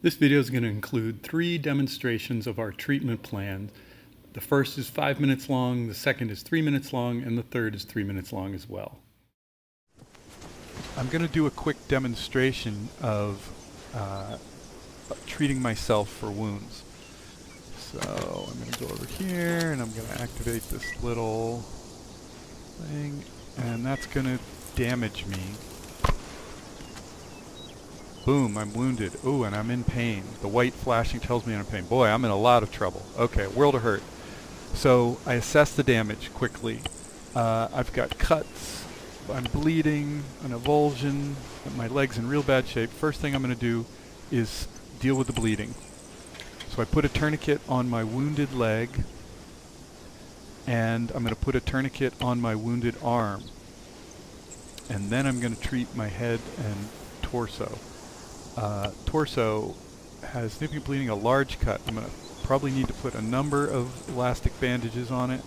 This video is going to include 3 demonstrations of our treatment plan. The first is 5 minutes long, the second is 3 minutes long, and the third is 3 minutes long as well. I'm going to do a quick demonstration of treating myself for wounds. So I'm going to go over here and I'm going to activate this little thing, and that's going to damage me. Boom, I'm wounded. Ooh, and I'm in pain. The white flashing tells me I'm in pain. Boy, I'm in a lot of trouble. Okay, world of hurt. So I assess the damage quickly. I've got cuts. I'm bleeding, an avulsion. My leg's in real bad shape. First thing I'm going to do is deal with the bleeding. So I put a tourniquet on my wounded leg, and I'm going to put a tourniquet on my wounded arm. And then I'm going to treat my head and torso. Torso has significant bleeding, a large cut. I'm going to probably need to put a number of elastic bandages on it.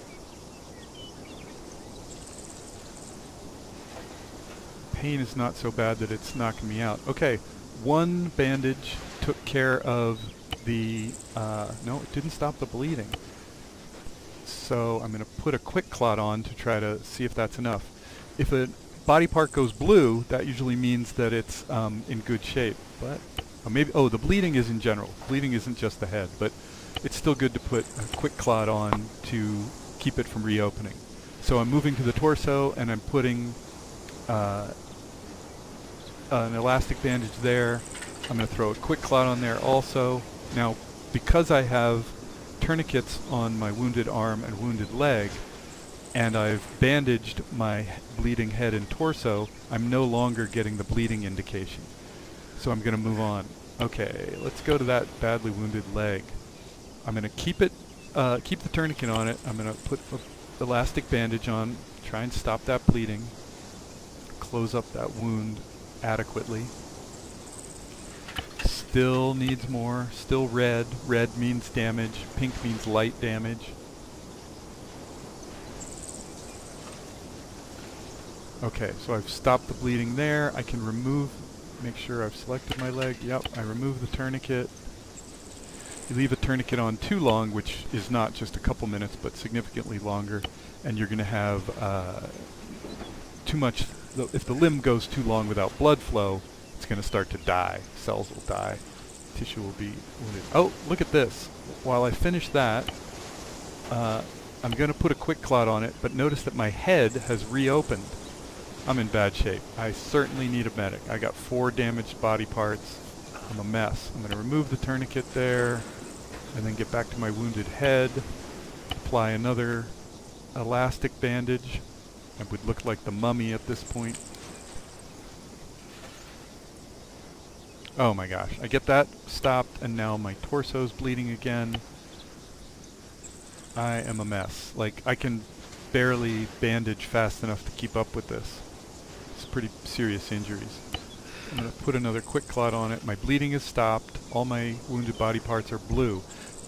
Pain is not so bad that it's knocking me out. Okay, one bandage took care of the, no, it didn't stop the bleeding. So I'm going to put a quick clot on to try to see if that's enough. If a body part goes blue, that usually means that it's in good shape. But maybe, oh, the bleeding is in general. Bleeding isn't just the head, but it's still good to put a quick clot on to keep it from reopening. So I'm moving to the torso and I'm putting an elastic bandage there. I'm going to throw a quick clot on there also. Now, because I have tourniquets on my wounded arm and wounded leg, and I've bandaged my bleeding head and torso, I'm no longer getting the bleeding indication. So I'm going to move on. Okay, let's go to that badly wounded leg. I'm going to keep the tourniquet on it. I'm going to put an elastic bandage on, try and stop that bleeding, close up that wound adequately. Still needs more, still red. Red means damage, pink means light damage. Okay, so I've stopped the bleeding there. I can make sure I've selected my leg. Yep, I remove the tourniquet. You leave a tourniquet on too long, which is not just a couple minutes, but significantly longer, and you're going to have too much. If the limb goes too long without blood flow, it's going to start to die. Cells will die. Tissue will be wounded. Oh, look at this. While I finish that, I'm going to put a quick clot on it, but notice that my head has reopened. I'm in bad shape. I certainly need a medic. I got 4 damaged body parts. I'm a mess. I'm going to remove the tourniquet there and then get back to my wounded head. Apply another elastic bandage. I would look like the mummy at this point. Oh my gosh. I get that stopped, and now my torso's bleeding again. I am a mess. Like, I can barely bandage fast enough to keep up with this. It's pretty serious injuries. I'm going to put another quick clot on it. My bleeding is stopped. All my wounded body parts are blue.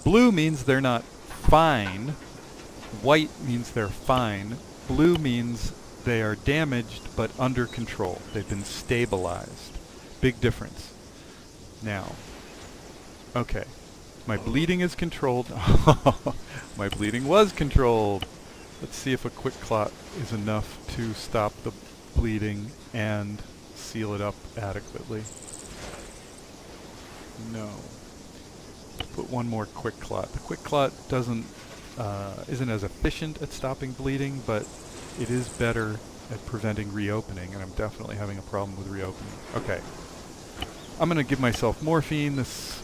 Blue means they're not fine. White means they're fine. Blue means they are damaged but under control. They've been stabilized. Big difference. Now, okay. My bleeding is controlled. My bleeding was controlled. Let's see if a quick clot is enough to stop the bleeding and seal it up adequately. No. Put one more quick clot. The quick clot isn't as efficient at stopping bleeding, but it is better at preventing reopening, and I'm definitely having a problem with reopening. Okay. I'm going to give myself morphine. This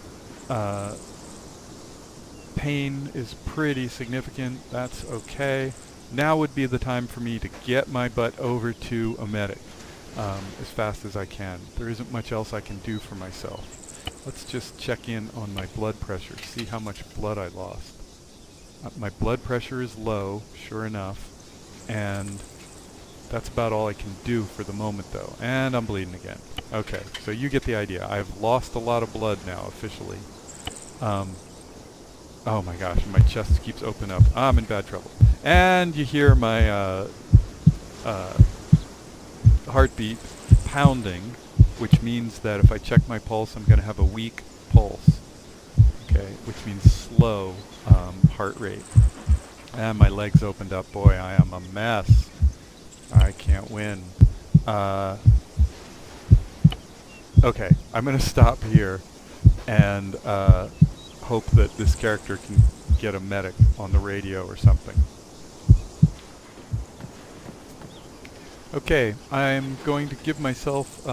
pain is pretty significant. That's okay. Now would be the time for me to get my butt over to a medic as fast as I can. There isn't much else I can do for myself. Let's just check in on my blood pressure, see how much blood I lost. My blood pressure is low, sure enough, and that's about all I can do for the moment though. And I'm bleeding again. Okay, so you get the idea. I've lost a lot of blood now officially. Oh my gosh, my chest keeps opening up. I'm in bad trouble. And you hear my heartbeat pounding, which means that if I check my pulse, I'm going to have a weak pulse, okay, which means slow heart rate. And my legs opened up. Boy, I am a mess. I can't win. Okay, I'm going to stop here and hope that this character can get a medic on the radio or something. Okay, I'm going to give myself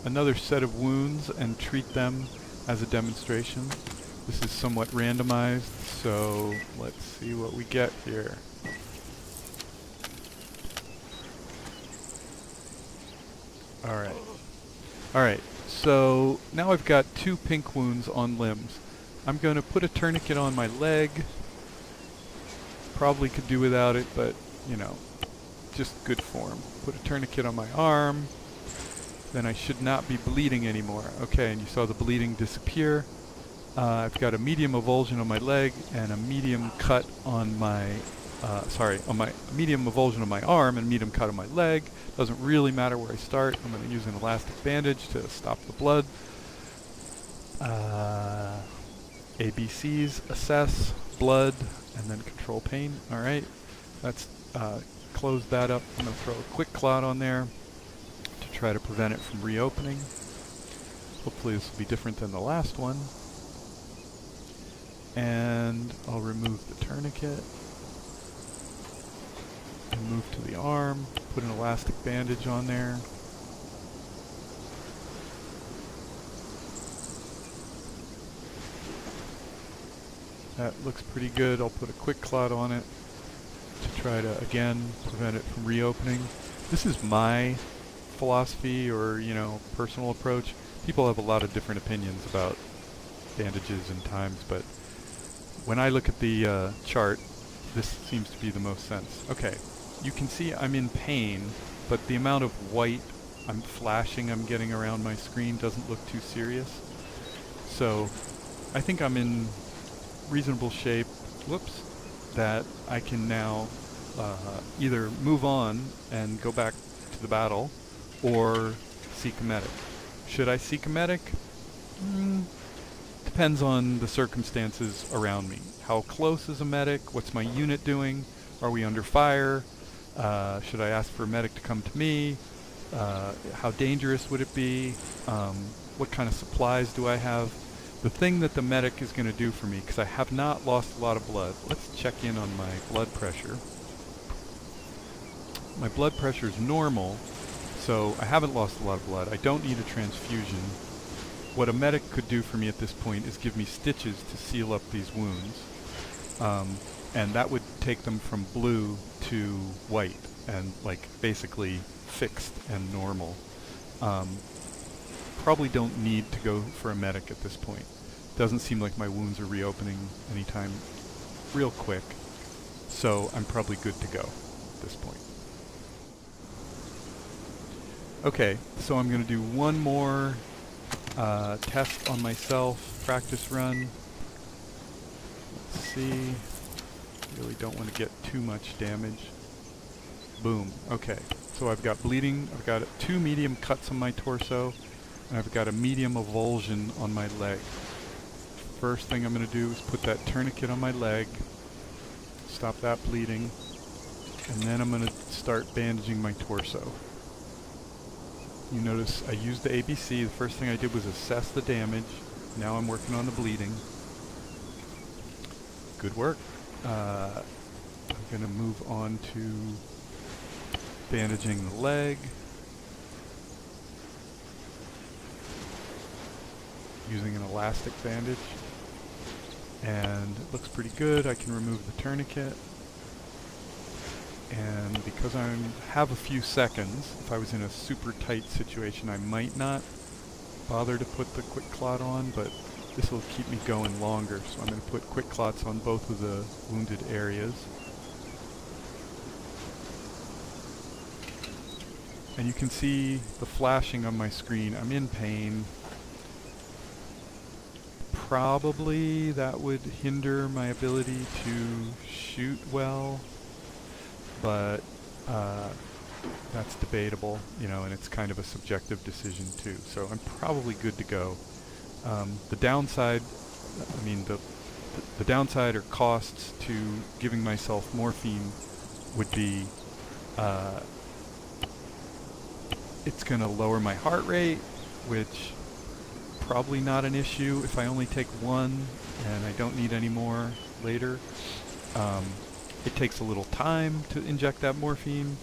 another set of wounds and treat them as a demonstration. This is somewhat randomized, so let's see what we get here. Alright, so now I've got 2 pink wounds on limbs. I'm going to put a tourniquet on my leg. Probably could do without it, but, you know, just good form. Put a tourniquet on my arm. Then I should not be bleeding anymore. Okay, and you saw the bleeding disappear. I've got a medium avulsion on my leg and a medium cut on my, medium avulsion on my arm and medium cut on my leg. Doesn't really matter where I start. I'm going to use an elastic bandage to stop the blood. ABCs, assess, blood, and then control pain. Alright, let's close that up. I'm going to throw a quick clot on there to try to prevent it from reopening. Hopefully this will be different than the last one. And I'll remove the tourniquet and move to the arm, put an elastic bandage on there. That looks pretty good. I'll put a quick clot on it to try to, again, prevent it from reopening. This is my philosophy or, you know, personal approach. People have a lot of different opinions about bandages and times, but when I look at the chart, this seems to be the most sense. Okay, you can see I'm in pain, but the amount of white I'm getting around my screen doesn't look too serious. So I think I'm in reasonable shape, that I can now either move on and go back to the battle or seek a medic. Should I seek a medic? Depends on the circumstances around me. How close is a medic? What's my unit doing? Are we under fire? Should I ask for a medic to come to me? How dangerous would it be? What kind of supplies do I have? The thing that the medic is going to do for me, because I have not lost a lot of blood. Let's check in on my blood pressure. My blood pressure is normal, so I haven't lost a lot of blood. I don't need a transfusion. What a medic could do for me at this point is give me stitches to seal up these wounds. And that would take them from blue to white and like basically fixed and normal. Probably don't need to go for a medic at this point. Doesn't seem like my wounds are reopening anytime real quick, so I'm probably good to go at this point. Okay, so I'm going to do one more test on myself, practice run. Let's see. Really don't want to get too much damage. Boom. Okay, so I've got bleeding. I've got 2 medium cuts on my torso, and I've got a medium avulsion on my leg. First thing I'm going to do is put that tourniquet on my leg, stop that bleeding, and then I'm going to start bandaging my torso. You notice I used the ABC. The first thing I did was assess the damage. Now I'm working on the bleeding. Good work. I'm going to move on to bandaging the leg. Using an elastic bandage. And it looks pretty good. I can remove the tourniquet. And because I have a few seconds, if I was in a super tight situation, I might not bother to put the quick clot on, but this will keep me going longer. So I'm going to put quick clots on both of the wounded areas. And you can see the flashing on my screen. I'm in pain. Probably that would hinder my ability to shoot well, but that's debatable, you know, and it's kind of a subjective decision too. So I'm probably good to go. The downside, I mean, the downside or costs to giving myself morphine would be it's going to lower my heart rate, which probably not an issue if I only take one and I don't need any more later. It takes a little time to inject that morphine.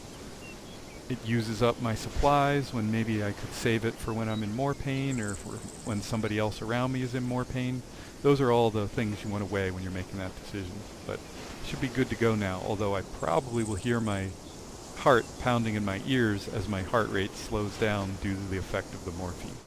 It uses up my supplies when maybe I could save it for when I'm in more pain or for when somebody else around me is in more pain. Those are all the things you want to weigh when you're making that decision. But it should be good to go now, although I probably will hear my heart pounding in my ears as my heart rate slows down due to the effect of the morphine.